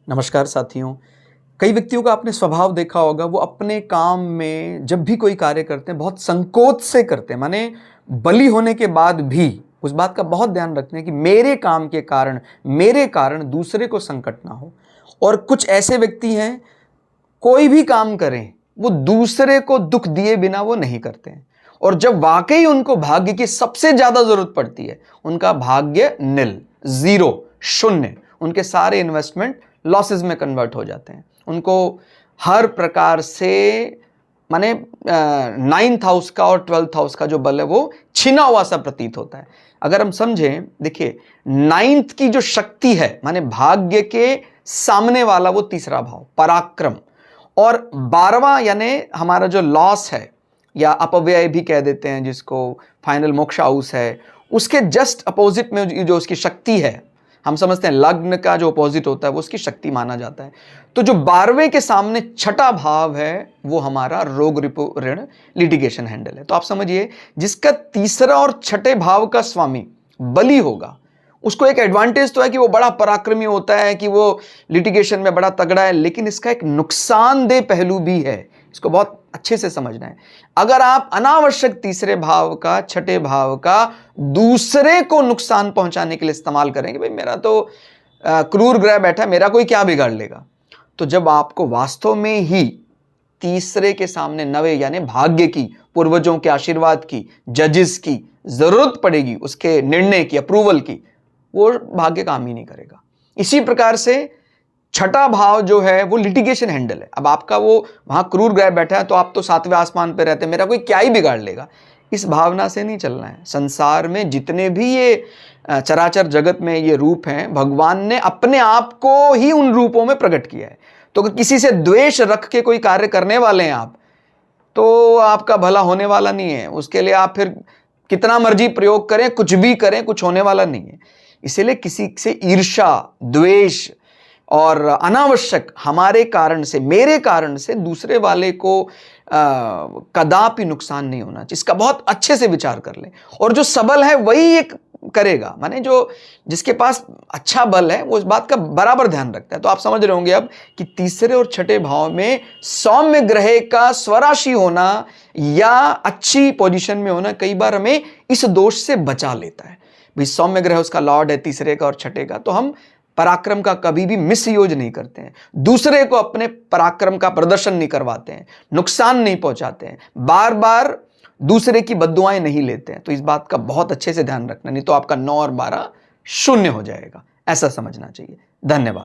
नमस्कार साथियों। कई व्यक्तियों का आपने स्वभाव देखा होगा, वो अपने काम में जब भी कोई कार्य करते हैं बहुत संकोच से करते हैं, माने बली होने के बाद भी उस बात का बहुत ध्यान रखते हैं कि मेरे काम के कारण मेरे कारण दूसरे को संकट ना हो। और कुछ ऐसे व्यक्ति हैं, कोई भी काम करें वो दूसरे को दुख दिए बिना वो नहीं करते हैं। और जब वाकई उनको भाग्य की सबसे ज्यादा जरूरत पड़ती है, उनका भाग्य निल, जीरो, शून्य, उनके सारे इन्वेस्टमेंट लॉसेस में कन्वर्ट हो जाते हैं। उनको हर प्रकार से माने 9th हाउस का और 12th हाउस का जो बल है वो छिना हुआ सा प्रतीत होता है। अगर हम समझें, देखिए 9th की जो शक्ति है माने भाग्य के सामने वाला वो तीसरा भाव पराक्रम, और 12वां यानी हमारा जो लॉस है या अपव्यय भी कह देते हैं जिसको, फाइनल मोक्ष हाउस है, उसके जस्ट अपोजिट में जो उसकी शक्ति है, हम समझते हैं लग्न का जो अपोजिट होता है वो उसकी शक्ति माना जाता है। तो जो 12वें के सामने छठा भाव है वो हमारा रोग रिपु ऋण लिटिगेशन हैंडल है। तो आप समझिए, जिसका तीसरा और छठे भाव का स्वामी बली होगा, उसको एक एडवांटेज तो है कि वो बड़ा पराक्रमी होता है, कि वो लिटिगेशन में बड़ा तगड़ा है, लेकिन इसका एक नुकसानदेह पहलू भी है। इसको बहुत अच्छे से समझना है। अगर आप अनावश्यक तीसरे भाव का, छठे भाव का दूसरे को नुकसान पहुंचाने के लिए इस्तेमाल करेंगे, भाई मेरा तो क्रूर ग्रह बैठा, मेरा कोई क्या बिगाड़ लेगा, तो जब आपको वास्तव में ही तीसरे के सामने नवे यानी भाग्य की, पूर्वजों के आशीर्वाद की, जजेस की जरूरत पड़ेगी, उसके निर्णय की, अप्रूवल की, वो भाग्य काम ही नहीं करेगा। इसी प्रकार से छठा भाव जो है वो लिटिगेशन हैंडल है। अब आपका वो वहां क्रूर ग्रह बैठा है तो आप तो 7वें आसमान पे रहते हैं, मेरा कोई क्या ही बिगाड़ लेगा, इस भावना से नहीं चलना है। संसार में जितने भी ये चराचर जगत में ये रूप हैं, भगवान ने अपने आप को ही उन रूपों में प्रकट किया है। तो अगर किसी से द्वेष रख के कोई कार्य करने वाले हैं आप, तो आपका भला होने वाला नहीं है। उसके लिए आप फिर कितना मर्जी प्रयोग करें, कुछ भी करें, कुछ होने वाला नहीं है। इसीलिए किसी से ईर्ष्या, द्वेष और अनावश्यक हमारे कारण से, मेरे कारण से दूसरे वाले को कदापि नुकसान नहीं होना चाहिए। इसका बहुत अच्छे से विचार कर लें। और जो सबल है वही एक करेगा, माने जो जिसके पास अच्छा बल है वो इस बात का बराबर ध्यान रखता है। तो आप समझ रहे होंगे अब कि तीसरे और छठे भाव में सौम्य ग्रह का स्वराशि होना या अच्छी पोजीशन में होना कई बार हमें इस दोष से बचा लेता है। भाई सौम्य ग्रह उसका लॉर्ड है तीसरे का और छठे का, तो हम पराक्रम का कभी भी मिसयूज नहीं करते हैं, दूसरे को अपने पराक्रम का प्रदर्शन नहीं करवाते हैं, नुकसान नहीं पहुंचाते हैं, बार बार दूसरे की बद्दुआएं नहीं लेते हैं। तो इस बात का बहुत अच्छे से ध्यान रखना, नहीं तो आपका 9 और 12 शून्य हो जाएगा, ऐसा समझना चाहिए। धन्यवाद।